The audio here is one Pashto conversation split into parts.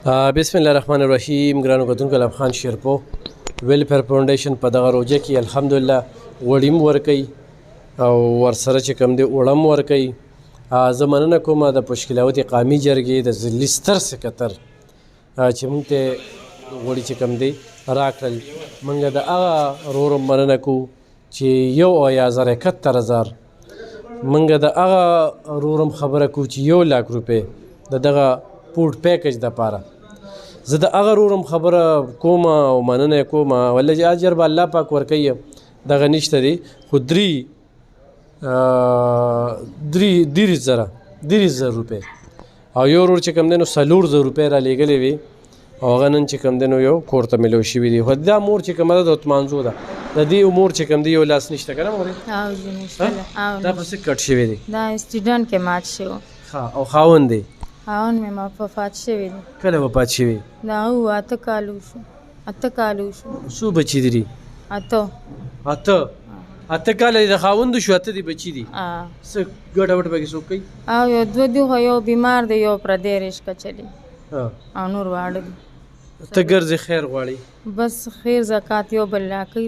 بسم الله الرحمن الرحیم. ګرانو کتونکو له افغان شیرپو ویلفیر فاونډیشن په دغه روجه کې الحمدلله وړیم ورکوي او ورسره چې کوم دی وړم ورکوي. زه مننه کوم د پشکلاوت قامي جرګې د ضلعي ستر سکتر چې موږ ته غوړي چې کوم دی راکړل. موږ د هغه ورور مننه کوو چې 1,71,000 موږ د هغه ورور خبره کوو چې 1,00,000 روپۍ د دغه پورټ پیکج دپاره. زه د هغه ورورم خبره کوم او مننه یې کوم والله چې اجر به الله پاک ورکوي. دغه نشته دی خو 3,000 روپۍ او یو ورور چې کوم دی نو 4,000 روپۍ را لېږلې وي او هغه نن چې کوم دی نو یو کور ته میلو شوي دي. خو دا مور چې کومه ده د اتمانزو ده د دې مور چې کوم دی یو لاس نشته که نه مورې؟ دا په څه کټ شوي دي؟ دا اسټوډنټ کې مات شوی او خاوند دی؟ خاوند مې وفات شوی دی. کله وفات شوي؟ دا هو 8 کالو شو. 8 کالو شو. څو بچي دي؟ 8 کاله د خاوند شو، 8 دي بچي دي. څه ګډه وډه پکې څوک کوي؟ او یو دوه دي خو یو بیمار دی یو پردی رشکه چلی او نور واړه دي. ته ګرځې خیر غواړي؟ بس خیر زکات یو بل راکوي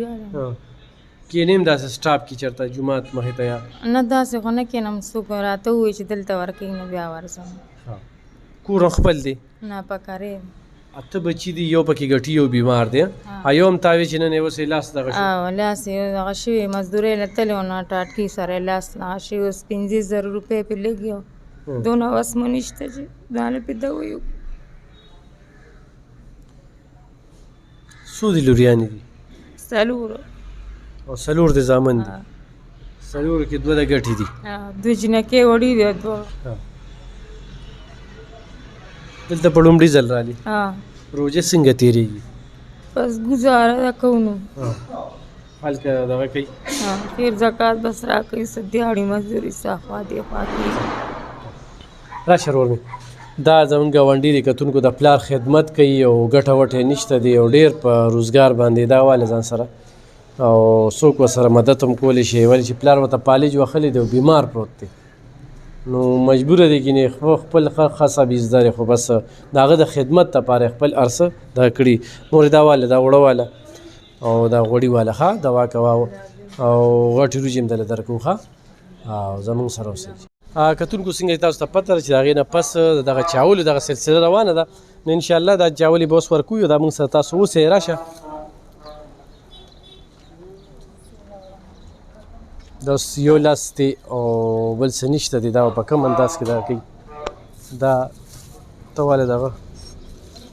کینیم داسې سټاپ کې چېرته جومات مخې ته یا نه داسې خو نه کینم. څوک راته ووایي چې دلته ورکوي نو بیا ورځم. کور خپل دی؟ نه پکارې 8 بچي دي یو پکې ګټي یو بیمار دی. یو هم تاوې چې نن یې اوس یې لاس دغه شو؟ لاس یې دغه شوي مزدورۍ له تللی و نه ټاټکي سره یې لاس دغه شوي اوس 15,000 روپۍ پرې لګي او دونه وس مو نشته چې ځان پرې دوی وکړو. څو دي لوریانې دي؟ 4 او 4 د زامن دي. 4 کې 2 د ګټې دي. 2 جنکۍ وړي دي 2. دلته په لومړي ځل رالي؟ روژه څنګه تېرېږي؟ بس ګزاره ده کوو نو هلته دغه کوي خیر زکات بس راکوي څه دیاړي مزدوري څه خوا دې خوا کېږي. راشه ورور مې دا زموږ ګاونډي دی کتونکو د پلار خدمت کوي او ګټه وټه یې نشته دی او ډېر په روزګار باندې دا واله ځان سره او څوک ورسره مدد هم کولی شي ولې چې پلار ورته پالج وهلی دی او بیمار پروت دی نو مجبوره دی کینې خپل خاصه بیزدارې خو بس د هغه د خدمت دپاره خپل ارڅه دا کړي. مورې دا واله دا وړه واله او دا غوړي واله ښه دوا کوه او غټې روجې هم دله درکوو ښه او زموږ سره اوسئ. کتونکو څنګه تاسو ته پته ده چې د هغې نه پس دغه چاولو دغه سلسله روانه ده نو انشاءالله دا چاولې به اوس ورکوو دا موږ سره تاسو اوسئ. راشه دا اوس یو لاس دی او بل څه نشته دی. دا په کوم انداز کې دغه کوي دا ته واله دغه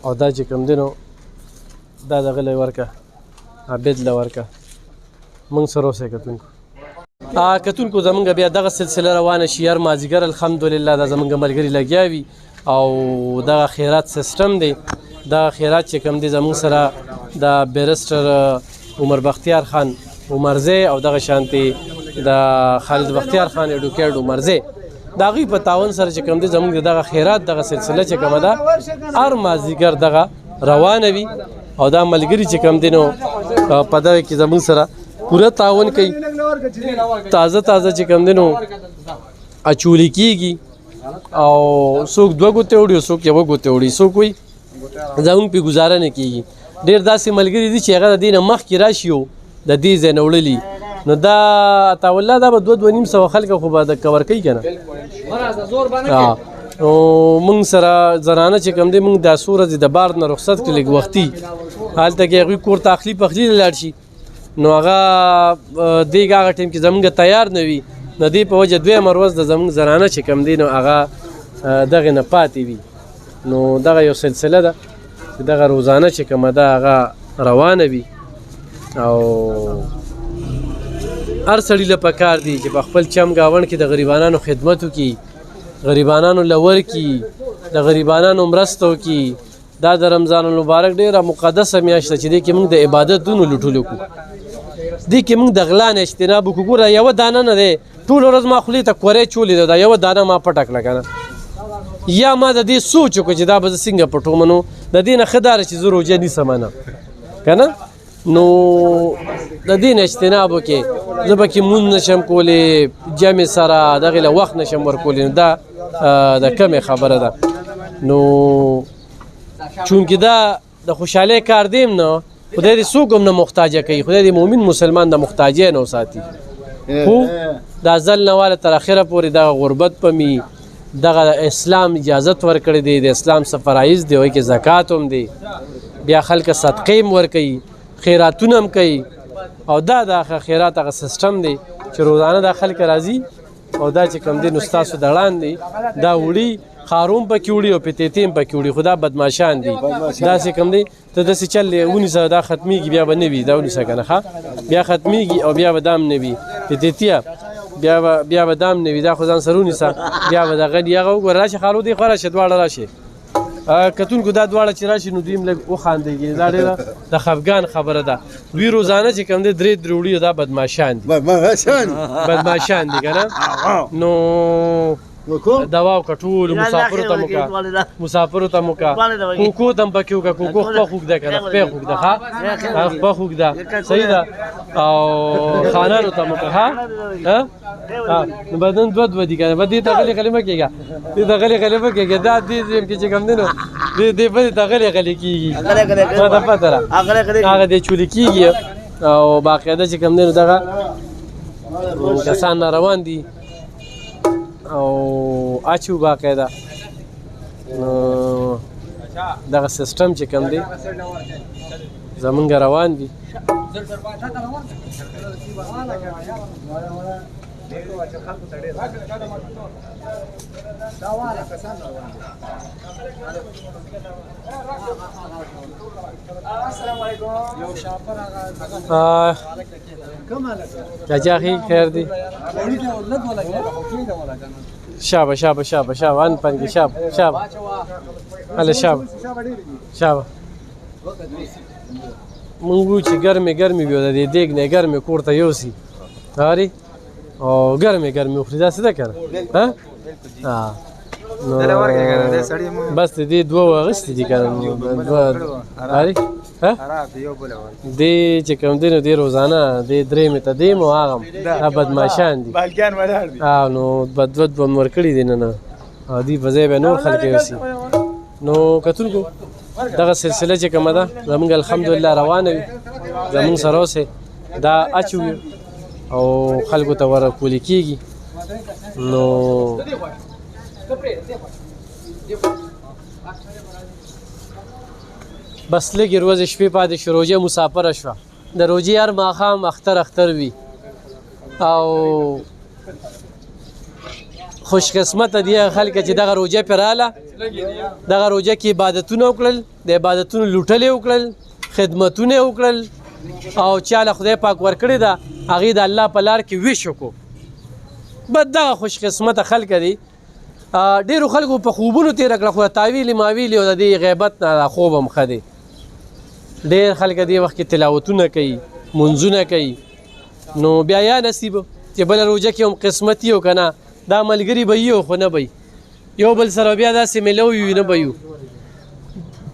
او دا چې کوم دی نو دا دغه له ورکه عابد له ورکه موږ سره اوسئ. کتونکو زمونږ بیا دغه سلسله روانه شي هر مازدیګر الحمدلله دا زمونږ ملګري لګیا وي او دغه خیرات سیسټم دی. دغه خیرات چې کوم دی زمونږ سره د بیرسټر عمر بختیار خان عمرزی او دغه شانتې د خالد بختیار خان ایډوکیټ عمرزی د هغوی په تعاون سره چې کوم دی زمونږ دغه خیرات دغه سلسله چې کومه ده هر مازدیګر دغه روانه وي او دا ملګري چې کوم دی نو په دغه کې زمونږ سره پوره تعاون کوي. تازه چې کوم دی نو اچولی کېږي او څوک 2 ګوتې وړي او څوک 1 ګوتې وړي څوک وایي زمونږ پې ګزاره نه کېږي. ډېر داسې ملګري دي چې هغه د دې نه مخکې راشي او د دې ځای نه وړلي نو دا عطاالله دا به 2-2.5 خلکه خو به د کور کوي که نه. نو موږ سره زنانه چې کوم دی موږ دا څو ورځې د بار نه رخصت کړي لږ وختي هلته کې هغوی کور ته اخلي پخلي له لاړ شي نو هغه دیګ هغه ټایم کې زمونږ تیار نه وي د دې په وجه دویمه ورځ د زمونږ زنانه چې کوم دی نو هغه دغې نه پاتې وي. نو دغه یو سلسله ده چې دغه روزانه چې کومه ده هغه روانه وي او هر سړي له پکار دی چې په خپل چم ګاونډ کې د غریبانانو خدمت وکړي غریبانانو له ورکړي د غریبانانو مرسته وکړي. دا د رمضان المبارک ډېره مقدسه میاشت ده چې دې کې موږ د عبادتونو لوټلو کوو دې کې موږ د غلا نه اجتناب وکړو. ګوره یوه دانه نه دی ټوله ورځ ما خولې ته کورې چولې ده دا یوه دانه ما پټه کړه که نه یا ما د دې سوچ وکړو چې دا به زه څنګه پټوم نو د دې نه ښه دا چې زه روژه نیسم نه که نه نو د دې نه اجتناب وکړې زه به کې مونځ نشم کولی جمع سره دغې له وخت نشم ورکولی نو دا د کمې خبره ده. نو چونکې دا د خوشحالۍ کار دیم نه خدای دې څوک هم نه محتاجه کوي خدای دې مؤمن مسلمان د محتاجۍ نه وساتي خو دا ځل نه واله تر اخره پورې دغه غربت په می دغه اسلام اجازت ورکړی دی د اسلام څه فرایض دی وایي کې زکات هم دی بیا خلک صدقې هم ورکوي خیراتونه هم کوي او دا د خیرات هغه سیستم دی چې روزانه دا خلک راځي او دا چې کوم دی نو ستاسو د وړاندې دا وړي خاروم پکې وړي او پیتیتې هم پکې وړي خو دا بدماشان دي داسې کوم دی ته داسې چل ونیسه دا ختمیږي بیا به نه وي دا ونیسه که نه ښه بیا ختمیږي او بیا به دا هم نه وي پیتیتیه بیا به دا هم نه وي دا خو ځان سره ونیسه بیا به دغه دي هغه وګوره راشي خالو دی خوا راشه دواړه راشي کتونکو دا دواړه چې راشي نو دوی هم لږ وخاندېږي دا ډېره د خفګان خبره ده دوی روزانه چې کوم دی درې وړي دا بدماشان دي بدماشان دي که نه نو دوا او کټول مسافرو ته موکا کوکو تم پکې وکړه کوکو خپه خوږ ده که نه خپې خوږ ده ښه خپه خوږ ده صحیح ده او خانانو ته موکه ها نو بدن دوه دي که نه به دې ته غلې مه کېږه دې ته غلې مه کېږه دا دې کې چې کوم دی نو دې بلې ته غلې کېږي ما ته پته ده هغه دې چولې کېږي او باقاعده چې کوم دی نو دغه کسان ناروان دي او اچو باقاعده نو دغه سیستم چې کوم دی زمونږ روان دي چاچا خیر دی شابه ان پنګي شابه هله شابه مونږ چې ګرمي وي د دیګ نه ګرمي کور ته یوسي هاري او ګرمي خوري دا څه ده کنه ها بس دې دوه واغستې دي کنه هاري دې چې کوم دی نو دې روزانه دې درې مې ته دیم او هغه دا بدماشان دي نو بدود به مې ورکړي دي نه دې په ځای به نور خلک یوسي نو کتونکو دغه سلسله چې کومه ده زمونږ الحمدلله روانه وي زمونږ سره اوسې دا اچو او خلکو ته ورکولی کېږي نو بس لږې ورځې شپې پاتې شو روژه مسافره شوه د روژې هر ماښام اختر وي او خوش قسمته دي خلک چې دغه روژه پرې راله دغه روژه کې عبادتونه وکړل د عبادتونو لوټل یې وکړل خدمتونه یې وکړل او چاله خدای پاک ورکړې ده هغې د الله په لار کې ویش وکړو بس دغه خوش قسمته خلک دي ډېرو خلکو په خوبونو تېره کړه خو تاویلې ماویلې او د دې غیبت نه خوب هم ښه دی ډېر خلک دې وخت کې تلاوتونه کوي منځونه کوي نو بیا یا نصیب چې بله روژه کې هم قسمت یو که نه دا ملګري به یو خو نه به یو بل سره بیا داسې میلو وي نه به یو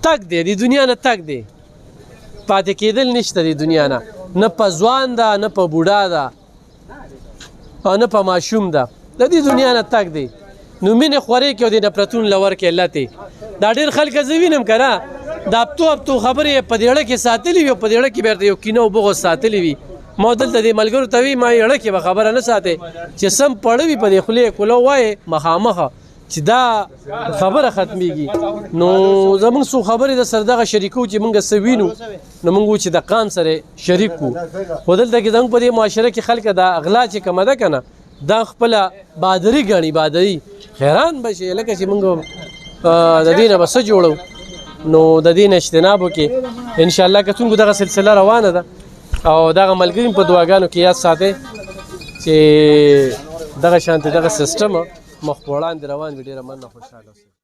تګ دی د دنیا نه تګ دی پاتې کېدل نشته د دنیا نه په ځوان ده نه په بوډا ده او نه په ماشوم ده د دې دنیا نه تګ دی نو مینې خورې کې او د نفرتون له ورکې الله ته دا ډېر خلک زه وینم که نه دا هفتو خبرې په دې اړه کې ساتلې وي او په دې اړه کې بېرته یو کینه او بغض ساتلې وي ما دلته دې ملګرو ته وي ما یې اړه کې به خبره نه ساتې چې سم پړه وي په دې خولې کولو وایې مخامخه چې دا خبره ختمیږي نو زمونږ څو خبرې د سر دغه شریکو چې مونږ څه وینو نو مونږ چې د قان سره شریک وو خو دلته کې زموږ په دې معاشره کې خلک د اغلا چې کومه ده که نه دا خپله بادري ګڼي بادري حیران به شي لکه چې مونږ د دې نه به څه جوړو نو د دې نه اجتناب وکړي انشاءالله کتونکو دغه سلسله روانه ده او دغه ملګري په دعاګانو کې یاد ساتئ چې دغه شانتې دغه سیستم مخ په وړاندې روان وي ډېره مننه خوشحاله